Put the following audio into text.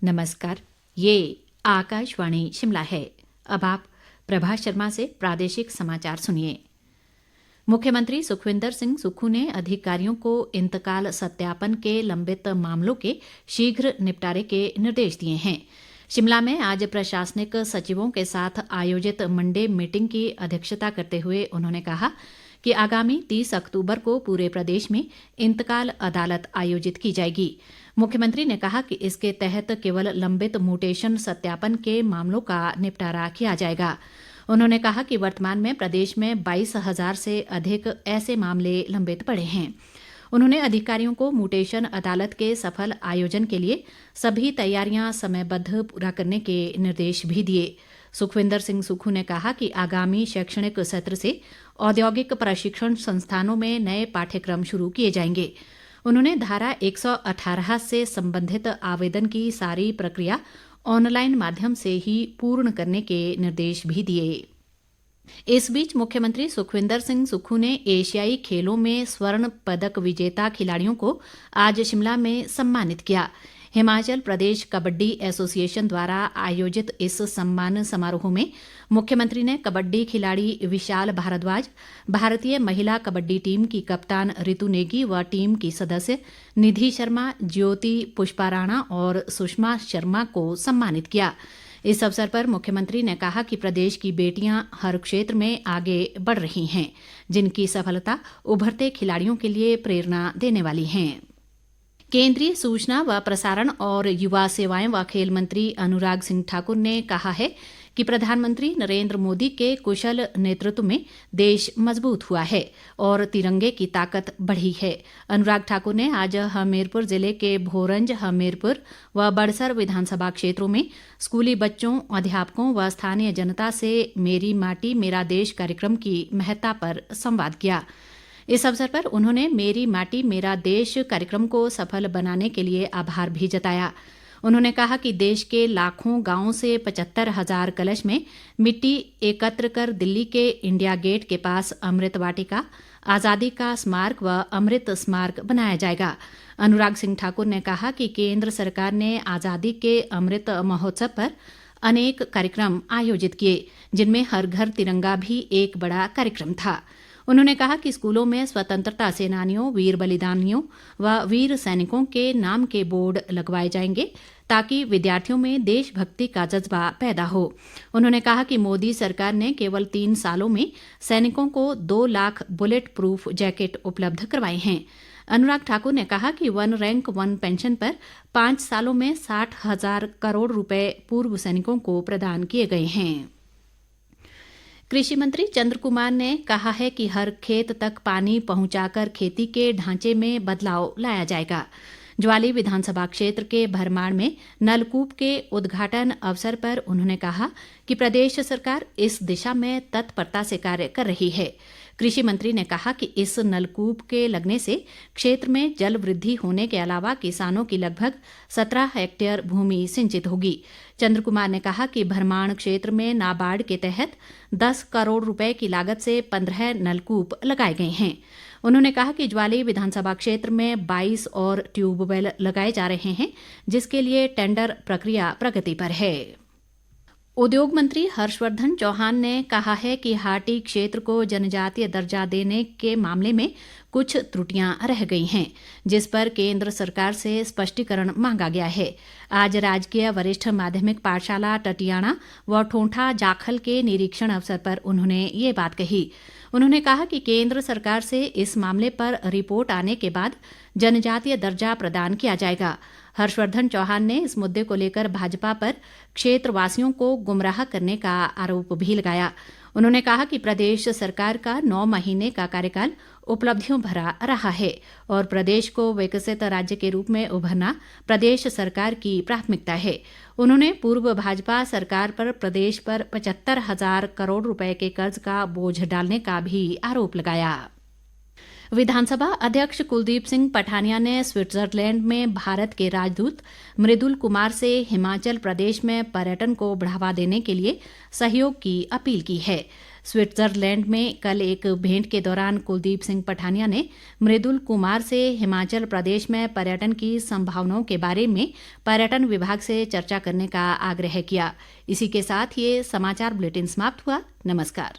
नमस्कार। ये आकाशवाणी शिमला है। अब आप प्रभा शर्मा से प्रादेशिक समाचार सुनिए। मुख्यमंत्री सुखविंदर सिंह सुक्खू ने अधिकारियों को इंतकाल सत्यापन के लंबित मामलों के शीघ्र निपटारे के निर्देश दिए हैं। शिमला में आज प्रशासनिक सचिवों के साथ आयोजित मंडे मीटिंग की अध्यक्षता करते हुए उन्होंने कहा कि आगामी 30 अक्तूबर को पूरे प्रदेश में इंतकाल अदालत आयोजित की जाएगी। मुख्यमंत्री ने कहा कि इसके तहत केवल लंबित म्यूटेशन सत्यापन के मामलों का निपटारा किया जाएगा। उन्होंने कहा कि वर्तमान में प्रदेश में 22,000 से अधिक ऐसे मामले लंबित पड़े हैं। उन्होंने अधिकारियों को म्यूटेशन अदालत के सफल आयोजन के लिए सभी तैयारियां समयबद्ध पूरा करने के निर्देश भी दिए। सुखविंदर सिंह सुक्खू ने कहा कि आगामी शैक्षणिक सत्र से औद्योगिक प्रशिक्षण संस्थानों में नए पाठ्यक्रम शुरू किए जाएंगे। उन्होंने धारा 118 से संबंधित आवेदन की सारी प्रक्रिया ऑनलाइन माध्यम से ही पूर्ण करने के निर्देश भी दिए। इस बीच मुख्यमंत्री सुखविंदर सिंह सुक्खू ने एशियाई खेलों में स्वर्ण पदक विजेता खिलाड़ियों को आज शिमला में सम्मानित किया। हिमाचल प्रदेश कबड्डी एसोसिएशन द्वारा आयोजित इस सम्मान समारोह में मुख्यमंत्री ने कबड्डी खिलाड़ी विशाल भारद्वाज, भारतीय महिला कबड्डी टीम की कप्तान ऋतु नेगी व टीम की सदस्य निधि शर्मा, ज्योति पुष्पाराणा और सुषमा शर्मा को सम्मानित किया। इस अवसर पर मुख्यमंत्री ने कहा कि प्रदेश की बेटियां हर क्षेत्र में आगे बढ़ रही हैं, जिनकी सफलता उभरते खिलाड़ियों के लिए प्रेरणा देने वाली है। केंद्रीय सूचना व प्रसारण और युवा सेवाएं व खेल मंत्री अनुराग सिंह ठाकुर ने कहा है कि प्रधानमंत्री नरेंद्र मोदी के कुशल नेतृत्व में देश मजबूत हुआ है और तिरंगे की ताकत बढ़ी है। अनुराग ठाकुर ने आज हमीरपुर जिले के भोरंज, हमीरपुर व बड़सर विधानसभा क्षेत्रों में स्कूली बच्चों, अध्यापकों व स्थानीय जनता से मेरी माटी मेरा देश कार्यक्रम की महत्ता पर संवाद किया। इस अवसर पर उन्होंने मेरी माटी मेरा देश कार्यक्रम को सफल बनाने के लिए आभार भी जताया। उन्होंने कहा कि देश के लाखों गांवों से 75,000 कलश में मिट्टी एकत्र कर दिल्ली के इंडिया गेट के पास अमृत वाटिका, आज़ादी का स्मारक व अमृत स्मारक बनाया जाएगा। अनुराग सिंह ठाकुर ने कहा कि केंद्र सरकार ने आज़ादी के अमृत महोत्सव पर अनेक कार्यक्रम आयोजित किए, जिनमें हर घर तिरंगा भी एक बड़ा कार्यक्रम था। उन्होंने कहा कि स्कूलों में स्वतंत्रता सेनानियों, वीर बलिदानियों व वीर सैनिकों के नाम के बोर्ड लगवाए जाएंगे ताकि विद्यार्थियों में देशभक्ति का जज्बा पैदा हो। उन्होंने कहा कि मोदी सरकार ने केवल 3 सालों में सैनिकों को 2 लाख बुलेट प्रूफ जैकेट उपलब्ध करवाए हैं। अनुराग ठाकुर ने कहा कि 1 रैंक 1 पेंशन पर 5 सालों में 60,000 करोड़ रुपए पूर्व सैनिकों को प्रदान किए गए हैं। कृषि मंत्री चंद्र कुमार ने कहा है कि हर खेत तक पानी पहुंचाकर खेती के ढांचे में बदलाव लाया जाएगा। ज्वाली विधानसभा क्षेत्र के भरमाण में नलकूप के उद्घाटन अवसर पर उन्होंने कहा कि प्रदेश सरकार इस दिशा में तत्परता से कार्य कर रही है। कृषि मंत्री ने कहा कि इस नलकूप के लगने से क्षेत्र में जल वृद्धि होने के अलावा किसानों की लगभग 17 हेक्टेयर भूमि सिंचित होगी। चंद्र कुमार ने कहा कि भरमाण क्षेत्र में नाबार्ड के तहत 10 करोड़ रुपए की लागत से 15 नलकूप लगाए गए हैं। उन्होंने कहा कि ज्वाली विधानसभा क्षेत्र में 22 और ट्यूबवेल लगाए जा रहे हैं, जिसके लिए टेंडर प्रक्रिया प्रगति पर है। उद्योग मंत्री हर्षवर्धन चौहान ने कहा है कि हाटी क्षेत्र को जनजातीय दर्जा देने के मामले में कुछ त्रुटियां रह गई हैं, जिस पर केंद्र सरकार से स्पष्टीकरण मांगा गया है। आज राजकीय वरिष्ठ माध्यमिक पाठशाला टटियाणा व ठोंठा जाखल के निरीक्षण अवसर पर उन्होंने ये बात कही। उन्होंने कहा कि केंद्र सरकार से इस मामले पर रिपोर्ट आने के बाद जनजातीय दर्जा प्रदान किया जाएगा। हर्षवर्धन चौहान ने इस मुद्दे को लेकर भाजपा पर क्षेत्रवासियों को गुमराह करने का आरोप भी लगाया। उन्होंने कहा कि प्रदेश सरकार का 9 महीने का कार्यकाल उपलब्धियों भरा रहा है और प्रदेश को विकसित राज्य के रूप में उभरना प्रदेश सरकार की प्राथमिकता है। उन्होंने पूर्व भाजपा सरकार पर प्रदेश पर 75,000 करोड़ रुपए के कर्ज का बोझ डालने का भी आरोप लगाया। विधानसभा अध्यक्ष कुलदीप सिंह पठानिया ने स्विट्जरलैंड में भारत के राजदूत मृदुल कुमार से हिमाचल प्रदेश में पर्यटन को बढ़ावा देने के लिए सहयोग की अपील की है। स्विट्जरलैंड में कल एक भेंट के दौरान कुलदीप सिंह पठानिया ने मृदुल कुमार से हिमाचल प्रदेश में पर्यटन की संभावनाओं के बारे में पर्यटन विभाग से चर्चा करने का आग्रह किया। इसी के साथ ये समाचार बुलेटिन समाप्त हुआ। नमस्कार।